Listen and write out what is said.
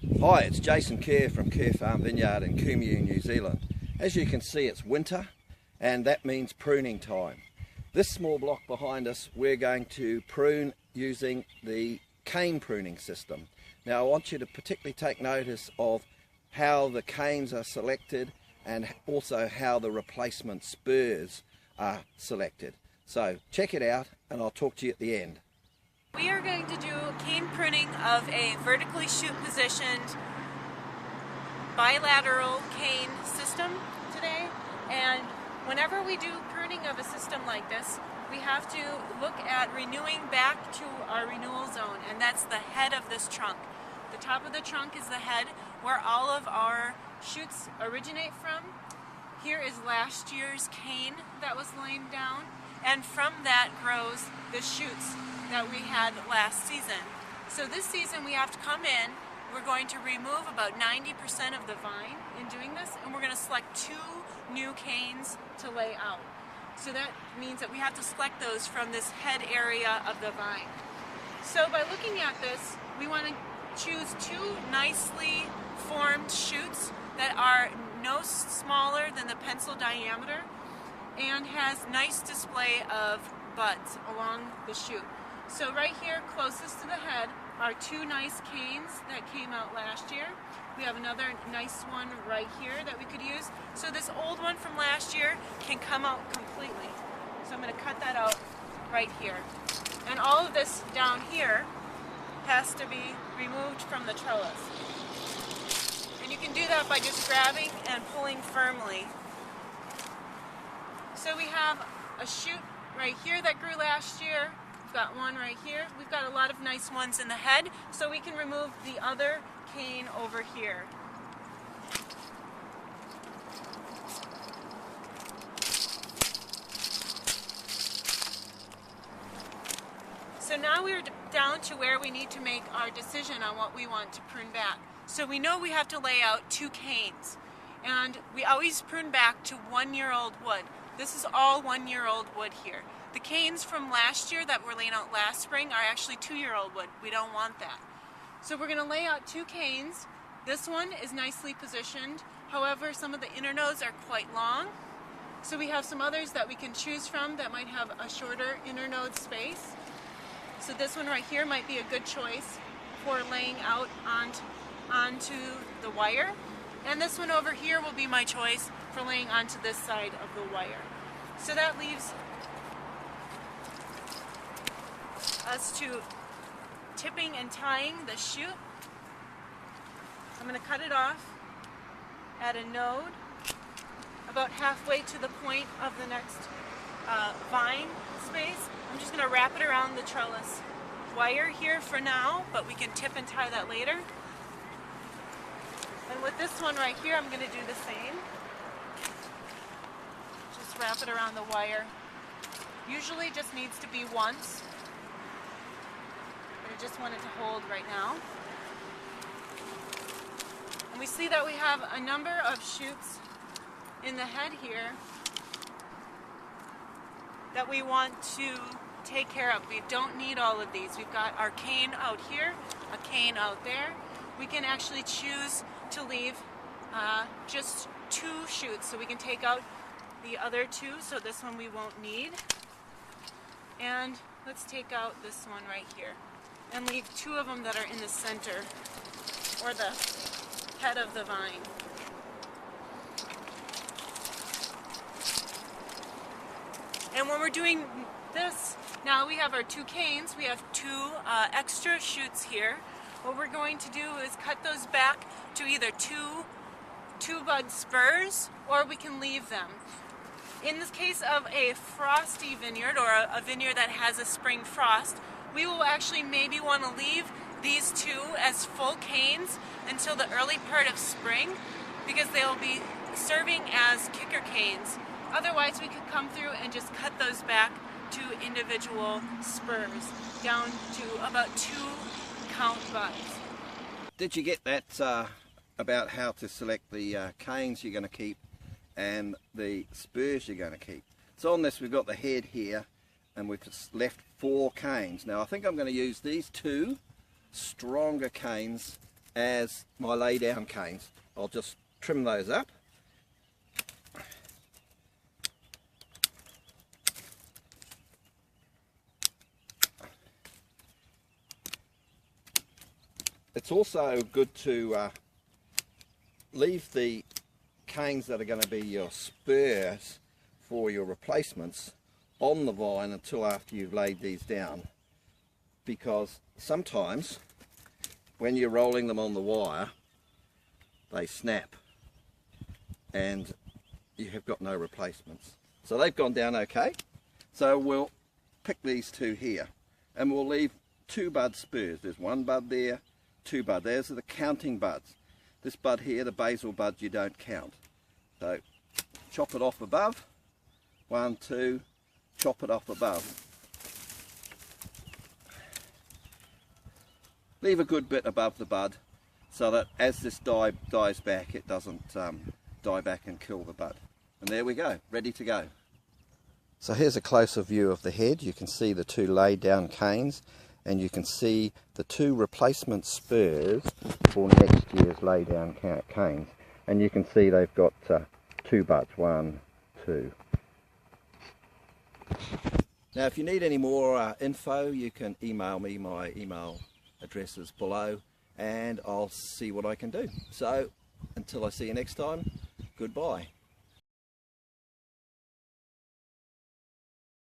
Hi, it's Jaison Kerr from Kerr Farm Vineyard in Kumeu, New Zealand. As you can see, it's winter and that means pruning time. This small block behind us, we're going to prune using the cane pruning system. Now I want you to particularly take notice of how the canes are selected and also how the replacement spurs are selected. So check it out and I'll talk to you at the end. We are going to do cane pruning of a vertically shoot positioned bilateral cane system today, and whenever we do pruning of a system like this, we have to look at renewing back to our renewal zone, and that's the head of this trunk. The top of the trunk is the head where all of our shoots originate from. Here is last year's cane that was laid down, and from that grows the shoots that we had last season. So this season we have to come in, we're going to remove about 90% of the vine in doing this, and we're going to select 2 new canes to lay out. So that means that we have to select those from this head area of the vine. So by looking at this, we want to choose 2 nicely formed shoots that are no smaller than the pencil diameter and has nice display of buds along the shoot. So right here, closest to the head, are 2 nice canes that came out last year. We have another nice one right here that we could use. So this old one from last year can come out completely. So I'm going to cut that out right here. And all of this down here has to be removed from the trellis. And you can do that by just grabbing and pulling firmly. So we have a shoot right here that grew last year. We've got one right here. We've got a lot of nice ones in the head, so we can remove the other cane over here. So now we're down to where we need to make our decision on what we want to prune back. So we know we have to lay out 2 canes, and we always prune back to 1-year-old wood. This is all 1-year-old wood here. The canes from last year that were laid out last spring are actually 2-year-old wood. We don't want that. So we're going to lay out 2 canes. This one is nicely positioned. However, some of the inner nodes are quite long. So we have some others that we can choose from that might have a shorter inner node space. So this one right here might be a good choice for laying out onto the wire. And this one over here will be my choice for laying onto this side of the wire. So that leaves us to tipping and tying the shoot. I'm going to cut it off at a node about halfway to the point of the next vine space. I'm just going to wrap it around the trellis wire here for now, but we can tip and tie that later. And with this one right here, I'm going to do the same. Just wrap it around the wire. Usually just needs to be once. I just want it to hold right now. And we see that we have a number of shoots in the head here that we want to take care of. We don't need all of these. We've got our cane out here, a cane out there. We can actually choose to leave just 2 shoots, so we can take out the other 2, so this one we won't need. And let's take out this one right here and leave 2 of them that are in the center or the head of the vine. And when we're doing this, now we have our 2 canes, we have 2 extra shoots here. What we're going to do is cut those back to either 2 bud spurs, or we can leave them. In this case of a frosty vineyard, or a vineyard that has a spring frost, we will actually maybe want to leave these 2 as full canes until the early part of spring, because they'll be serving as kicker canes. Otherwise we could come through and just cut those back to individual spurs down to about 2 count buds. Did you get that about how to select the canes you're going to keep and the spurs you're going to keep? So on this we've got the head here and we've just left 4 canes. Now I think I'm going to use these 2 stronger canes as my lay down canes. I'll just trim those up. It's also good to leave the canes that are going to be your spurs for your replacements on the vine until after you've laid these down, because sometimes when you're rolling them on the wire they snap and you have got no replacements. So they've gone down okay, so we'll pick these two here and we'll leave two bud spurs. There's one bud there, two bud. There's the counting buds. This bud here, the basil bud, you don't count. So chop it off above, 1, 2, chop it off above. Leave a good bit above the bud so that as this dies back, it doesn't die back and kill the bud. And there we go, ready to go. So here's a closer view of the head. You can see the two laid down canes, and you can see the two replacement spurs for next year's lay down canes. And you can see they've got two buds, 1, 2. Now if you need any more info, you can email me. My email address is below and I'll see what I can do. So until I see you next time, goodbye.